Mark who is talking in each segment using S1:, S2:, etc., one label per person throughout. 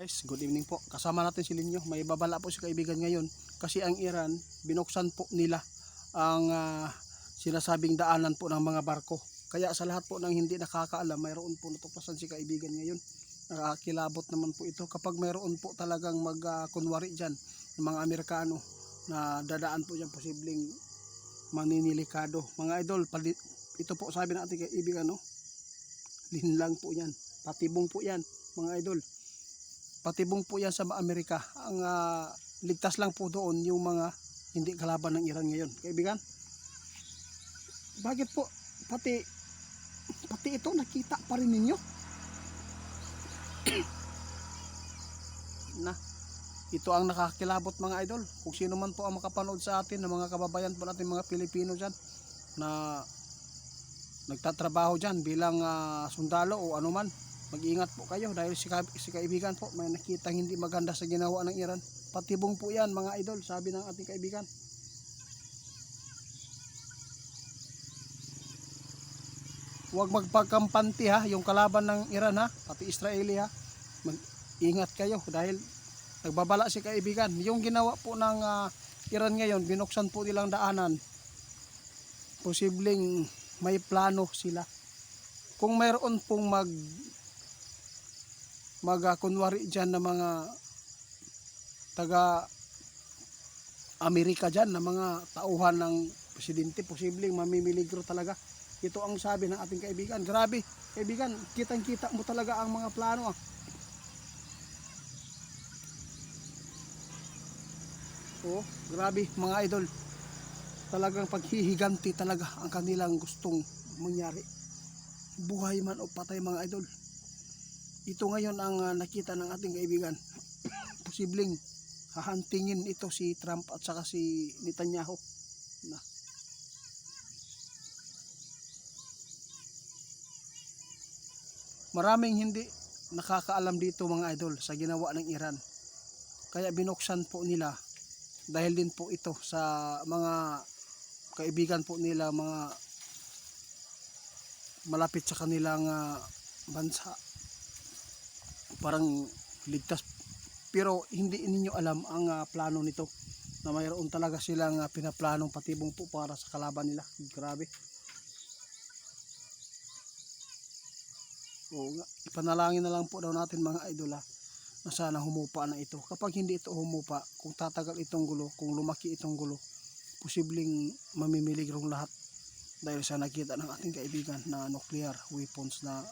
S1: Guys, good evening po. Kasama natin si Linyo. May babala po si kaibigan ngayon kasi ang Iran, binuksan po nila ang sinasabing daanan po ng mga barko. Kaya sa lahat po ng hindi nakakaalam, mayroon po natuklasan si kaibigan ngayon. Nakakilabot naman po ito kapag mayroon po talagang kunwari dyan ng mga Amerikano na dadaan po dyan, posibleng maninilikado. Mga idol, ito po sabi ng ating kaibigan, no? Linlang po yan. Patibong po yan, mga idol. Patibong po yan sa Amerika. Ang ligtas lang po doon yung mga hindi kalaban ng Iran ngayon. Kaibigan, bakit po pati ito nakita pa rin ninyo? Na, ito ang nakakilabot mga idol. Kung sino man po ang makapanood sa atin, ng mga kababayan po natin, mga Pilipino dyan na nagtatrabaho dyan bilang sundalo o anuman, mag-ingat po kayo dahil si kaibigan po may nakitang hindi maganda sa ginawa ng Iran. Patibong po yan mga idol, sabi ng ating kaibigan. Huwag magpagkampanti ha, yung kalaban ng Iran ha, pati Israeli ha. Mag-ingat kayo dahil nagbabala si kaibigan. Yung ginawa po ng Iran ngayon, binuksan po nilang daanan. Posibleng may plano sila. Kung mayroon pong kunwari dyan na mga taga Amerika dyan, na mga tauhan ng presidente, posibleng mamimiligro talaga. Ito ang sabi ng ating kaibigan. Grabe kaibigan, kitang kita mo talaga ang mga plano Oh, grabe mga idol, talagang paghihiganti talaga ang kanilang gustong mangyari, buhay man o patay mga idol. Ito ngayon ang nakita ng ating kaibigan. Posibleng hahantingin ito si Trump at saka si Netanyahu na. Maraming hindi nakakaalam dito mga idol sa ginawa ng Iran. Kaya binuksan po nila dahil din po ito sa mga kaibigan po nila, mga malapit sa kanilang bansa. Parang ligtas, pero hindi ninyo alam ang plano nito, na mayroon talaga silang pinaplanong patibong po para sa kalaban nila. Grabe. O, ipanalangin na lang po daw natin mga idol na sana humupa na ito. Kapag hindi ito humupa, kung tatagal itong gulo, kung lumaki itong gulo, posibleng mamimiligrong lahat dahil sa nakita ng ating kaibigan na nuclear weapons na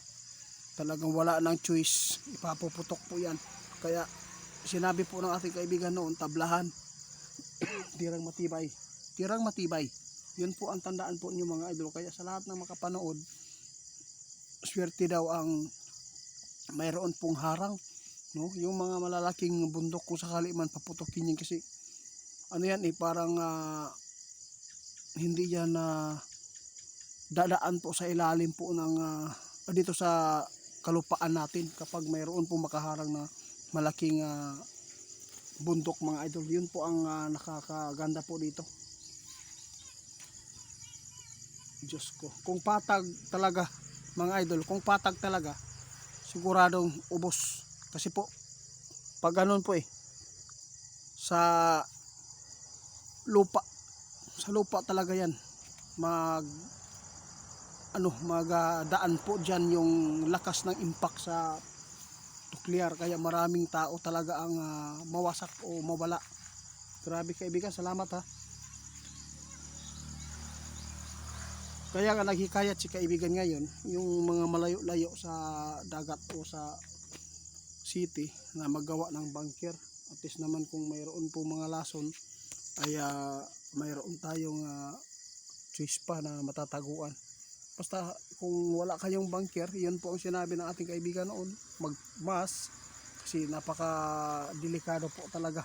S1: talagang wala nang choice, ipapuputok po yan. Kaya sinabi po ng ating kaibigan noon, tablahan, tirang matibay, tirang matibay. Yun po ang tandaan po niyo mga idol. Kaya sa lahat ng makapanood, swerte daw ang mayroon pong harang, no? Yung mga malalaking bundok, kung sakali man paputokin yan, kasi ano yan parang hindi yan dadaan po sa ilalim po ng dito sa kalupaan natin kapag mayroon pong makaharang na malaking bundok mga idol. Yun po ang nakakaganda po dito. Diyos ko, kung patag talaga mga idol, kung patag talaga, siguradong ubos. Kasi po pag ganun po sa lupa talaga yan magdaan po dyan yung lakas ng impact sa nuclear. Kaya maraming tao talaga ang mawasak o mawala. Grabe kaibigan, salamat ha. Kaya nga naghikayat si kaibigan ngayon, yung mga malayo-layo sa dagat o sa city na maggawa ng bunker. At least naman kung mayroon po mga lason ay mayroon tayong choice pa na matataguan. Basta kung wala kayong bunker, yun po ang sinabi ng ating kaibigan noon, magmas, kasi napaka delikado po talaga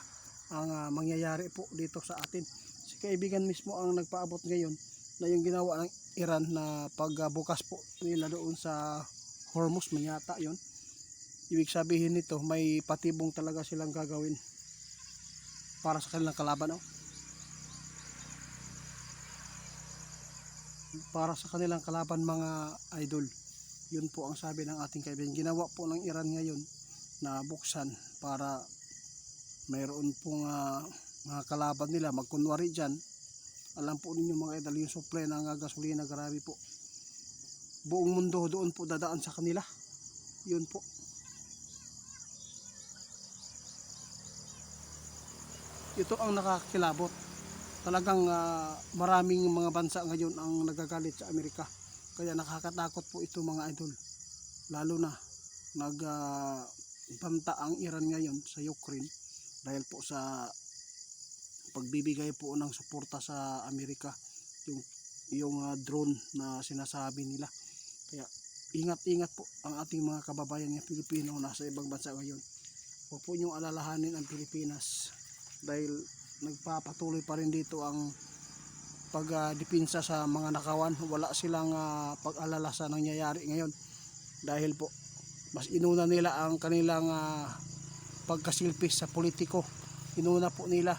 S1: ang mangyayari po dito sa atin. Si kaibigan mismo ang nagpaabot ngayon na yung ginawa ng Iran na pagbukas po nila doon sa Hormuz, manyata yun. Ibig sabihin nito, may patibong talaga silang gagawin para sa kanilang kalaban, para sa kanilang kalaban mga idol. Yun po ang sabi ng ating kaibigan. Ginawa po ng Iran ngayon na buksan para mayroon pong mga kalaban nila magkunwari dyan. Alam po ninyo mga idol, yung supply ng gasolina, grabe po. Buong mundo doon po dadaan sa kanila. Yun po. Ito ang nakakilabot. Talagang maraming mga bansa ngayon ang nagagalit sa Amerika. Kaya nakakatakot po ito mga idol. Lalo na nagbanta ang Iran ngayon sa Ukraine dahil po sa pagbibigay po ng suporta sa Amerika, yung drone na sinasabi nila. Kaya ingat-ingat po ang ating mga kababayan ng Pilipino nasa ibang bansa ngayon. Huwag po niyong alalahanin ang Pilipinas dahil nagpapatuloy pa rin dito ang pagdepensa sa mga nakawan. Wala silang pag-alala sa nangyayari ngayon dahil po mas inuna nila ang kanilang pagkasilpis sa politiko. Inuna po nila,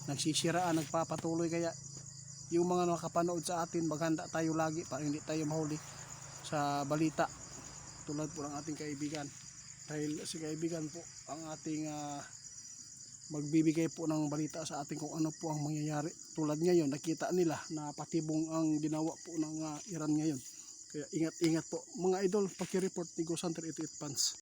S1: nagsisiraan, nagpapatuloy. Kaya yung mga nakapanood sa atin, maghanda tayo lagi para hindi tayo mahuli sa balita tulad po ng ating kaibigan, dahil si kaibigan po ang ating magbibigay po ng balita sa atin kung ano po ang mangyayari. Tulad ngayon, nakita nila na patibong ang ginawa po ng Iran ngayon. Kaya ingat-ingat po mga idol. Paki-report ni Go Santer 88 Pans.